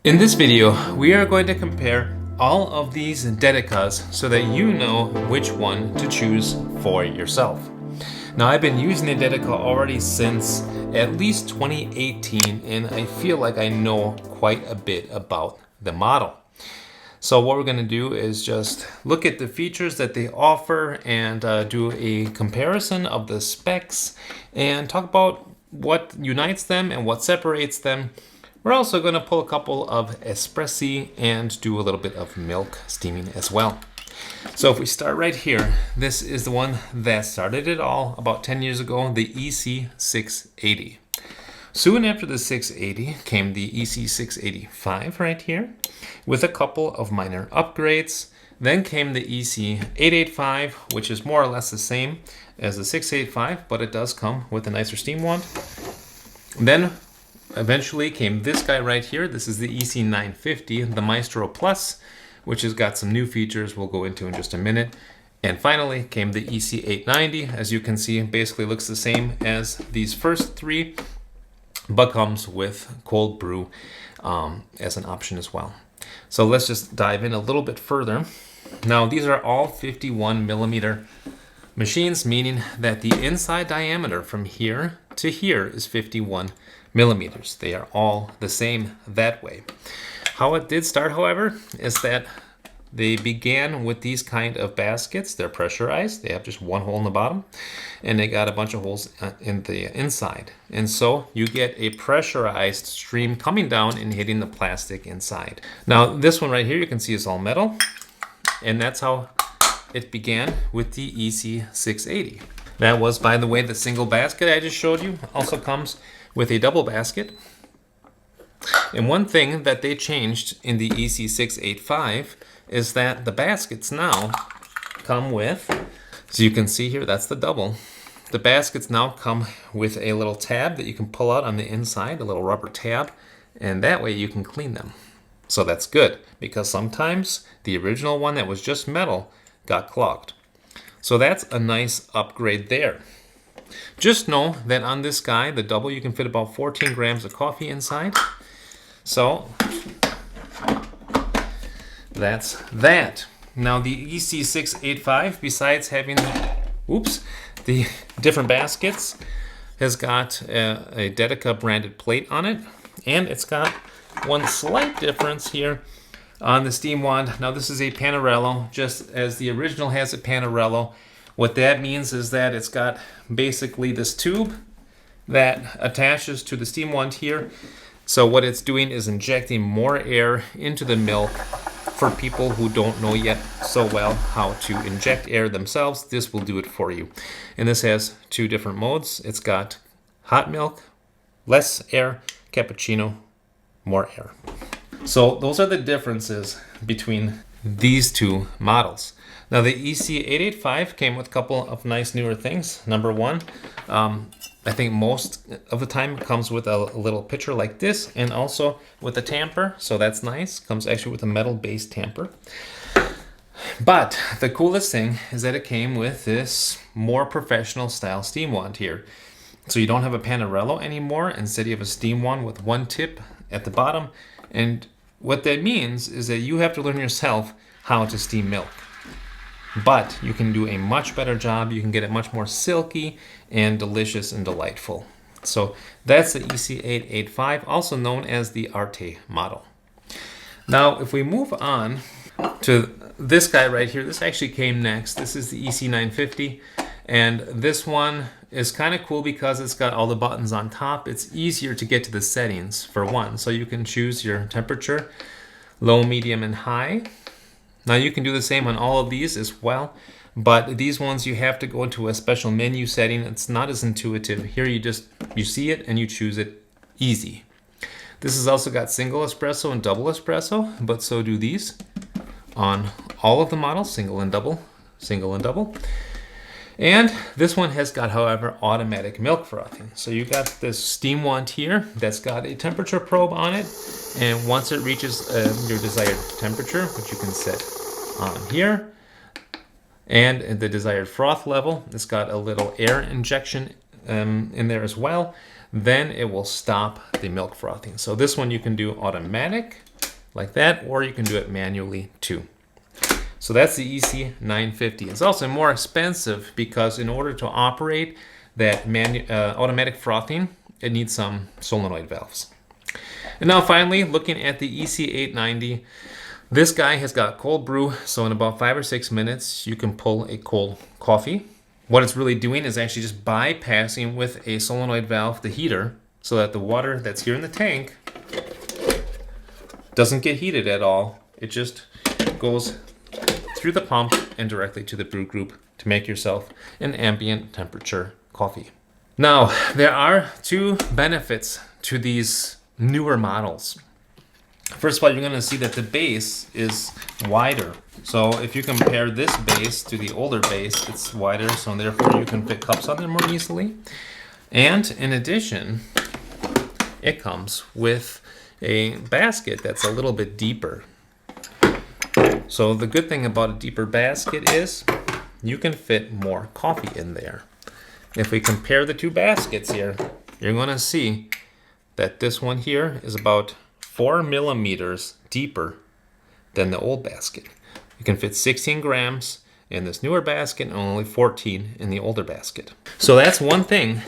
In this video, we are going to compare all of these Dedicas so that you know which one to choose for yourself. Now, I've been using the Dedica already since at least 2018, and I feel like I know quite a bit about the model. So what we're going to do is just look at the features that they offer and do a comparison of the specs and talk about what unites them and what separates them. We're also going to pull a couple of espressi and do a little bit of milk steaming as well. So if we start right here, this is the one that started it all about 10 years ago, the EC680. Soon after the 680 came the EC685 right here with a couple of minor upgrades. Then came the EC885, which is more or less the same as the 685, but it does come with a nicer steam wand. Then eventually came this guy right here. This is the EC950, the Maestro Plus, which has got some new features we'll go into in just a minute. And finally came the EC890. As you can see, basically looks the same as these first three, but comes with cold brew as an option as well. So let's just dive in a little bit further. Now, these are all 51 millimeter machines, meaning that the inside diameter from here to here is 51 millimeters. They are all the same that way. How it did start, however, is that they began with these kind of baskets. They're pressurized. They have just one hole in the bottom, and they got a bunch of holes in the inside. And so you get a pressurized stream coming down and hitting the plastic inside. Now, this one right here, you can see is all metal, and that's how it began with the EC680. That was, by the way, the single basket I just showed you. Also comes with a double basket. And one thing that they changed in the EC685 is that the baskets now come with, so you can see here, that's the double. The baskets now come with a little tab that you can pull out on the inside, a little rubber tab, and that way you can clean them. So that's good, because sometimes the original one that was just metal got clogged. So that's a nice upgrade there. Just know that on this guy, the double, you can fit about 14 grams of coffee inside. So that's that. Now the EC685, besides having the different baskets, has got a Dedica branded plate on it, and it's got one slight difference here on the steam wand. Now this is a Panarello, just as the original has a Panarello. What that means is that it's got basically this tube that attaches to the steam wand here. So what it's doing is injecting more air into the milk. For people who don't know yet so well how to inject air themselves, this will do it for you. And this has two different modes. It's got hot milk, less air, cappuccino, more air. So those are the differences between these two models. Now the EC885 came with a couple of nice newer things. Number one, I think most of the time it comes with a little pitcher like this, and also with a tamper, so that's nice. Comes actually with a metal-based tamper. But the coolest thing is that it came with this more professional style steam wand here. So you don't have a Panarello anymore. Instead you have a steam wand with one tip at the bottom. And what that means is that you have to learn yourself how to steam milk. But you can do a much better job. You can get it much more silky and delicious and delightful. So that's the EC885, also known as the Arte model. Now, if we move on to this guy right here, this actually came next. This is the EC950, and this one is kind of cool because it's got all the buttons on top. It's easier to get to the settings, for one. So you can choose your temperature, low, medium, and high. Now you can do the same on all of these as well, but these ones you have to go into a special menu setting. It's not as intuitive. Here you see it and you choose it easy. This has also got single espresso and double espresso, but so do these on all of the models, single and double, single and double. And this one has got, however, automatic milk frothing. So you got this steam wand here that's got a temperature probe on it, and once it reaches your desired temperature, which you can set on here, and the desired froth level, it's got a little air injection in there as well, then it will stop the milk frothing. So this one you can do automatic, like that, or you can do it manually too. So that's the EC950. It's also more expensive because in order to operate that automatic frothing, it needs some solenoid valves. And now finally, looking at the EC890, this guy has got cold brew, so in about 5 or 6 minutes, you can pull a cold coffee. What it's really doing is actually just bypassing with a solenoid valve the heater, so that the water that's here in the tank doesn't get heated at all. It just goes through the pump and directly to the brew group to make yourself an ambient temperature coffee. Now, there are two benefits to these newer models. First of all, you're going to see that the base is wider. So if you compare this base to the older base, it's wider, so therefore you can fit cups on there more easily. And in addition, it comes with a basket that's a little bit deeper. So the good thing about a deeper basket is you can fit more coffee in there. If we compare the two baskets here, you're going to see that this one here is about 4 millimeters deeper than the old basket. You can fit 16 grams in this newer basket and only 14 in the older basket. So that's one thing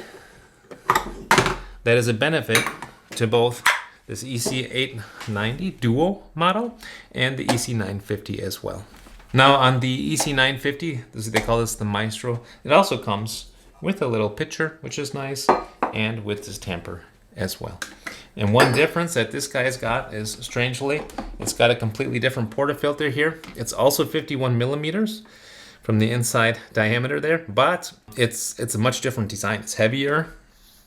that is a benefit to both this EC890 Duo model and the EC950 as well. Now on the EC950, they call this the Maestro, it also comes with a little pitcher, which is nice, and with this tamper as well. And one difference that this guy's got is, strangely, it's got a completely different portafilter here. It's also 51 millimeters from the inside diameter there, but it's a much different design. It's heavier,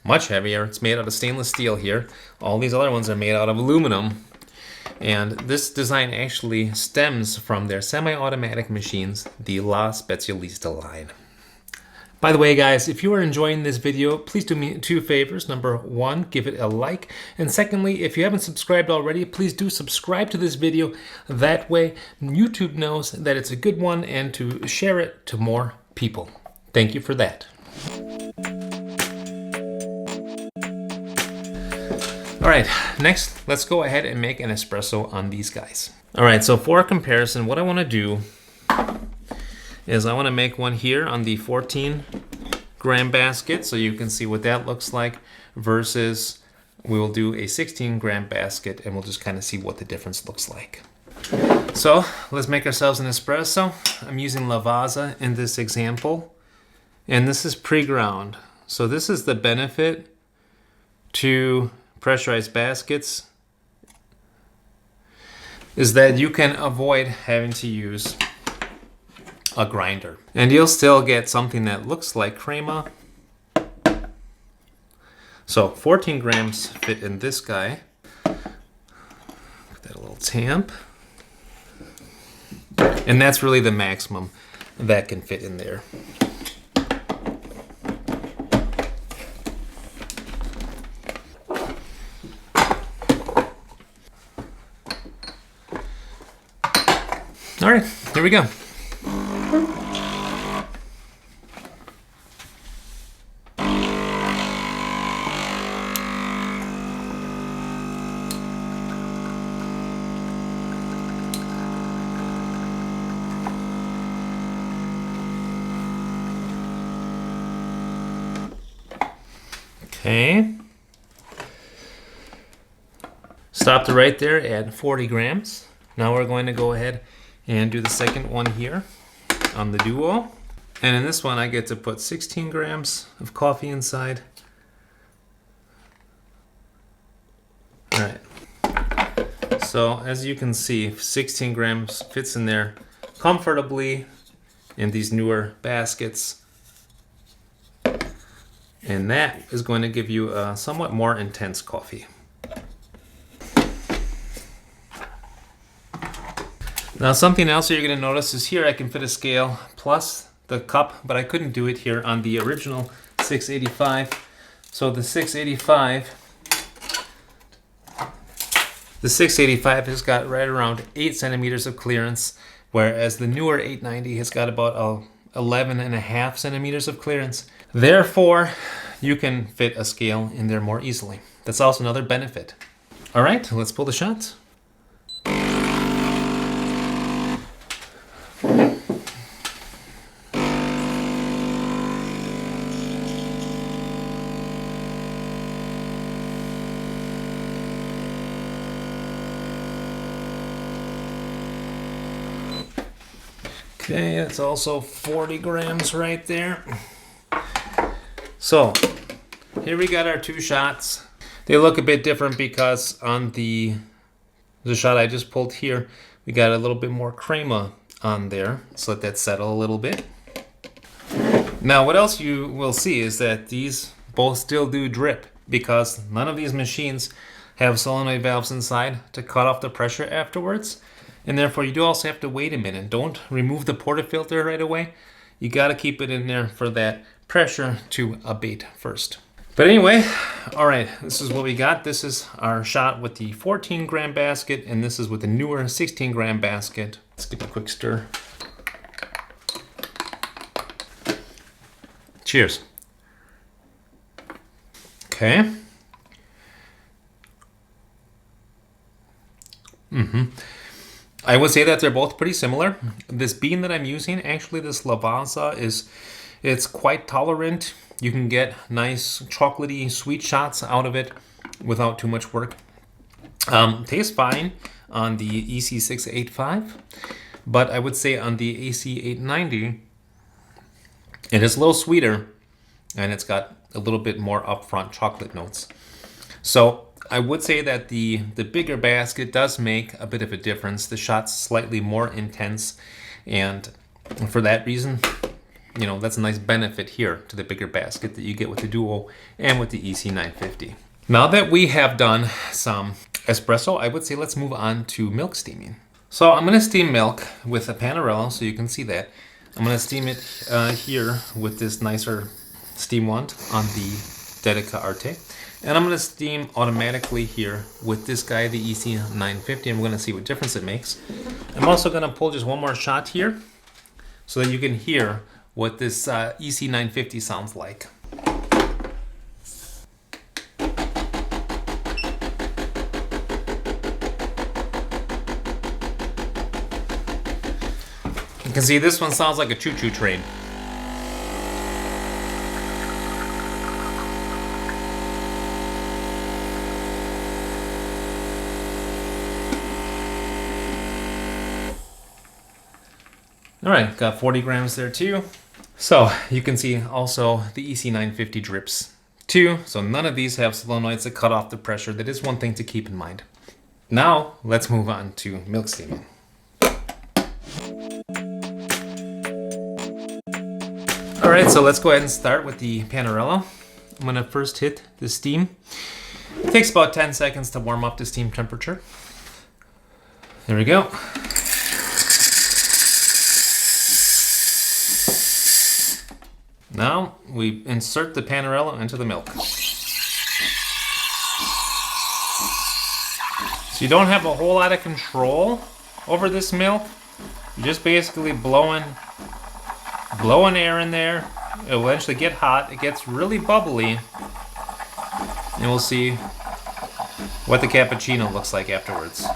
much heavier. It's made out of stainless steel here. All these other ones are made out of aluminum. And this design actually stems from their semi-automatic machines, the La Specialista line. By the way, guys, if you are enjoying this video, please do me 2 favors. Number 1, give it a like. And secondly, if you haven't subscribed already, please do subscribe to this video. That way, YouTube knows that it's a good one and to share it to more people. Thank you for that. All right, next, let's go ahead and make an espresso on these guys. All right, so for comparison, what I want to do is I want to make one here on the 14 gram basket, so you can see what that looks like, versus we will do a 16 gram basket and we'll just kind of see what the difference looks like. So let's make ourselves an espresso. I'm using Lavazza in this example, and this is pre-ground. So this is the benefit to pressurized baskets, is that you can avoid having to use a grinder. And you'll still get something that looks like crema. So 14 grams fit in this guy. Put that a little tamp. And that's really the maximum that can fit in there. All right, here we go. Okay. Stopped it right there at 40 grams. Now we're going to go ahead and do the second one here on the Duo. And in this one, I get to put 16 grams of coffee inside. All right. So as you can see, 16 grams fits in there comfortably in these newer baskets. And that is going to give you a somewhat more intense coffee. Now something else that you're going to notice is here I can fit a scale plus the cup, but I couldn't do it here on the original 685. So the 685 has got right around 8 centimeters of clearance, whereas the newer 890 has got about 11.5 centimeters of clearance. Therefore, you can fit a scale in there more easily. That's also another benefit. All right, let's pull the shots. Okay, it's also 40 grams right there. So here we got our two shots. They look a bit different because on the shot I just pulled here, we got a little bit more crema on there. So let that settle a little bit. Now what else you will see is that these both still do drip because none of these machines have solenoid valves inside to cut off the pressure afterwards. And therefore you do also have to wait a minute. Don't remove the portafilter right away. You got to keep it in there for that pressure to abate first. But anyway, all right, this is what we got. This is our shot with the 14 gram basket, and this is with the newer 16 gram basket. Let's give it a quick stir. Cheers. Okay. I would say that they're both pretty similar. This bean that I'm using, actually this Lavazza, it's quite tolerant. You can get nice chocolatey sweet shots out of it without too much work. Tastes fine on the EC685, but I would say on the EC890, it is a little sweeter and it's got a little bit more upfront chocolate notes. So I would say that the bigger basket does make a bit of a difference. The shot's slightly more intense, and for that reason, you know, that's a nice benefit here to the bigger basket that you get with the Duo and with the EC950. Now that we have done some espresso, I would say let's move on to milk steaming. So I'm going to steam milk with a Panarello, so you can see that. I'm going to steam it here with this nicer steam wand on the Dedica Arte. And I'm going to steam automatically here with this guy, the EC950. I'm going to see what difference it makes. I'm also going to pull just one more shot here so that you can hear what this EC950 sounds like. You can see this one sounds like a choo-choo train. All right, got 40 grams there too. So you can see also the EC950 drips too. So none of these have solenoids that cut off the pressure. That is one thing to keep in mind. Now let's move on to milk steaming. All right, so let's go ahead and start with the Panarello. I'm gonna first hit the steam. It takes about 10 seconds to warm up to steam temperature. There we go. Now we insert the Panarello into the milk. So you don't have a whole lot of control over this milk. You're just basically blowing air in there. It'll eventually get hot. It gets really bubbly. And we'll see what the cappuccino looks like afterwards.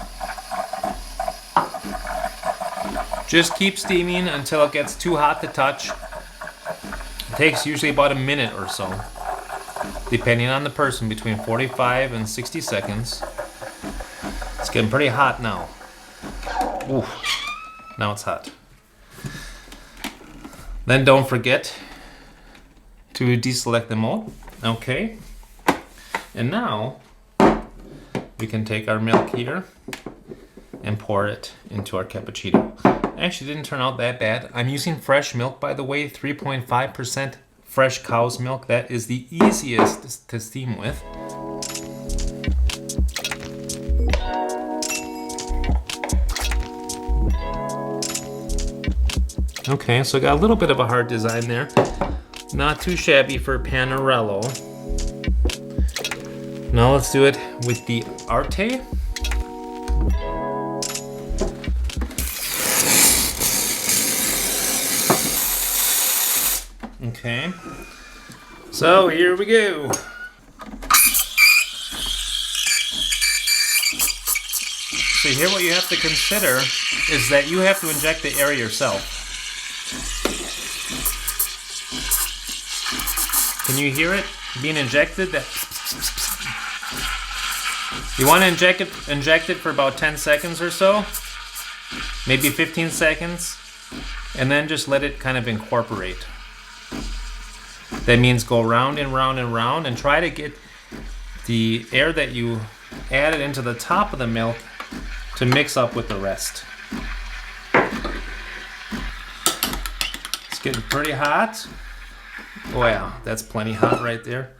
Just keep steaming until it gets too hot to touch. It takes usually about a minute or so, depending on the person, between 45 and 60 seconds. It's getting pretty hot now. Ooh, now it's hot. Then don't forget to deselect the mold. Okay. And now we can take our milk here and pour it into our cappuccino. Actually didn't turn out that bad. I'm using fresh milk, by the way, 3.5% fresh cow's milk. That is the easiest to steam with. Okay, so I got a little bit of a hard design there. Not too shabby for Panarello. Now let's do it with the Arte. Okay, so here we go. So here what you have to consider is that you have to inject the air yourself. Can you hear it being injected? You want to inject it for about 10 seconds or so, maybe 15 seconds. and then just let it kind of incorporate. That means go round and round and round and try to get the air that you added into the top of the milk to mix up with the rest. It's getting pretty hot. Wow, that's plenty hot right there.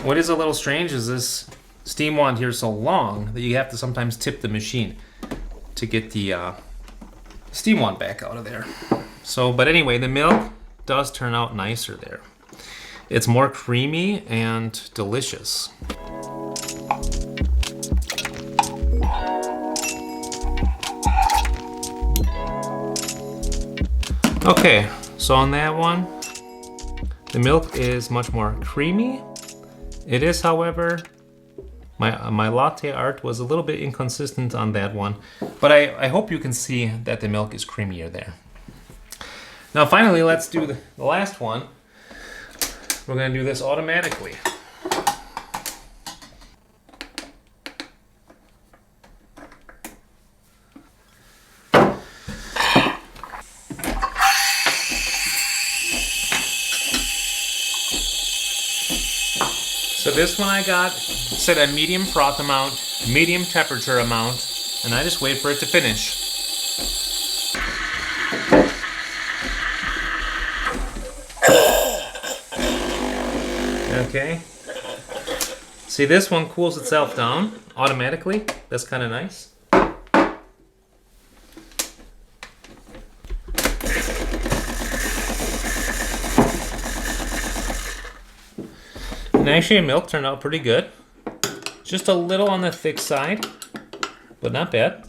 What is a little strange is this steam wand here is so long that you have to sometimes tip the machine to get the steam wand back out of there. So, but anyway, the milk does turn out nicer there. It's more creamy and delicious. Okay, so on that one, the milk is much more creamy. It is, however, my latte art was a little bit inconsistent on that one, but I hope you can see that the milk is creamier there. Now finally, let's do the last one. We're going to do this automatically. So this one I got set at medium froth amount, medium temperature amount, and I just wait for it to finish. Okay. See, this one cools itself down automatically. That's kind of nice. And actually, milk turned out pretty good. Just a little on the thick side, but not bad.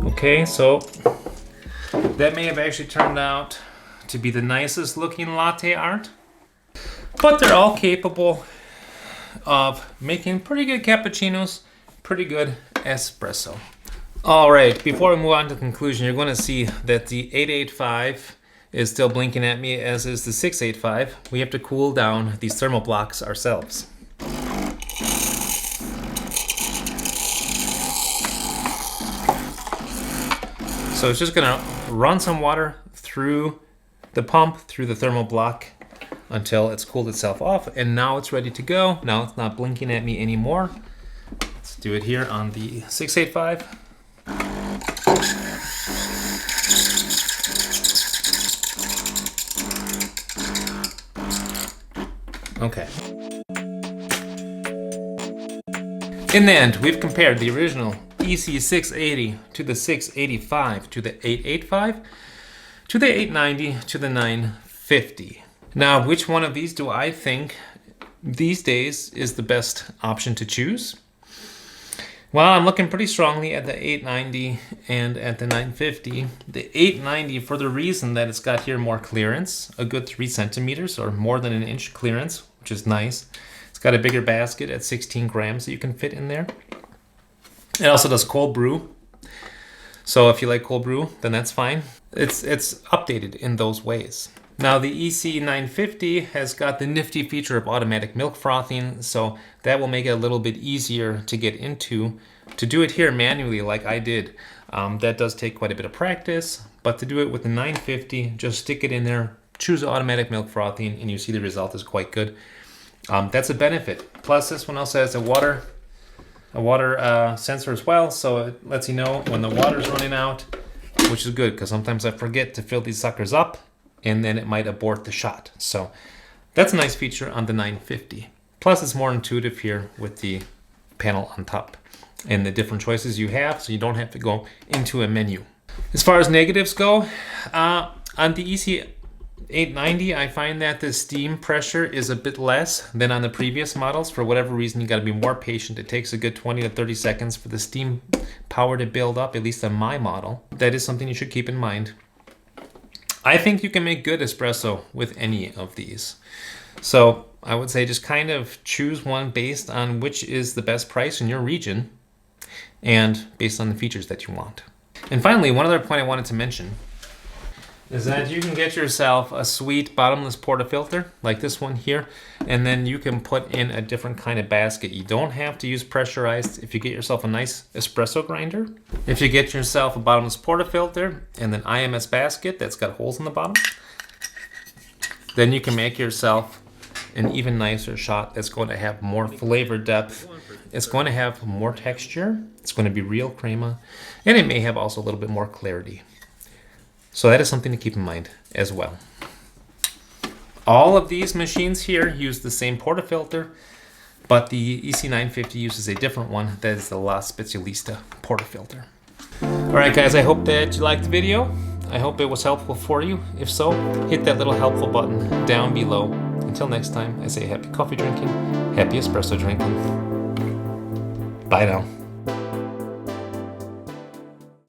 Okay, so that may have actually turned out to be the nicest looking latte art, but they're all capable of making pretty good cappuccinos, pretty good espresso. All right, before we move on to the conclusion, you're going to see that the 885 is still blinking at me, as is the 685. We have to cool down these thermal blocks ourselves. So it's just gonna run some water through the pump, through the thermal block, until it's cooled itself off, and now it's ready to go. Now it's not blinking at me anymore. Let's do it here on the 685. Okay. In the end, we've compared the original EC680 to the 685 to the 885 to the 890 to the 950. Now, which one of these do I think these days is the best option to choose? Well, I'm looking pretty strongly at the 890 and at the 950. The 890 for the reason that it's got here more clearance, a good 3 centimeters or more than an inch clearance, which is nice. It's got a bigger basket at 16 grams that you can fit in there. It also does cold brew. So if you like cold brew, then that's fine. It's updated in those ways. Now the EC950 has got the nifty feature of automatic milk frothing, so that will make it a little bit easier to get into. To do it here manually like I did, that does take quite a bit of practice, but to do it with the 950, just stick it in there, choose automatic milk frothing, and you see the result is quite good. That's a benefit. Plus this one also has a water sensor as well, so it lets you know when the water's running out, which is good because sometimes I forget to fill these suckers up and then it might abort the shot. So that's a nice feature on the 950. Plus it's more intuitive here with the panel on top and the different choices you have, so you don't have to go into a menu. As far as negatives go, on the EC890, I find that the steam pressure is a bit less than on the previous models. For whatever reason, you got to be more patient. It takes a good 20 to 30 seconds for the steam power to build up, at least on my model. That is something you should keep in mind. I think you can make good espresso with any of these. So I would say just kind of choose one based on which is the best price in your region and based on the features that you want. And finally, one other point I wanted to mention is that you can get yourself a sweet bottomless portafilter like this one here, and then you can put in a different kind of basket. You don't have to use pressurized if you get yourself a nice espresso grinder. If you get yourself a bottomless portafilter and an IMS basket that's got holes in the bottom, then you can make yourself an even nicer shot that's going to have more flavor depth. It's going to have more texture. It's going to be real crema, and it may have also a little bit more clarity. So that is something to keep in mind as well. All of these machines here use the same portafilter, but the EC950 uses a different one. That is the La Specialista portafilter. All right, guys, I hope that you liked the video. I hope it was helpful for you. If so, hit that little helpful button down below. Until next time, I say happy coffee drinking, happy espresso drinking. Bye now.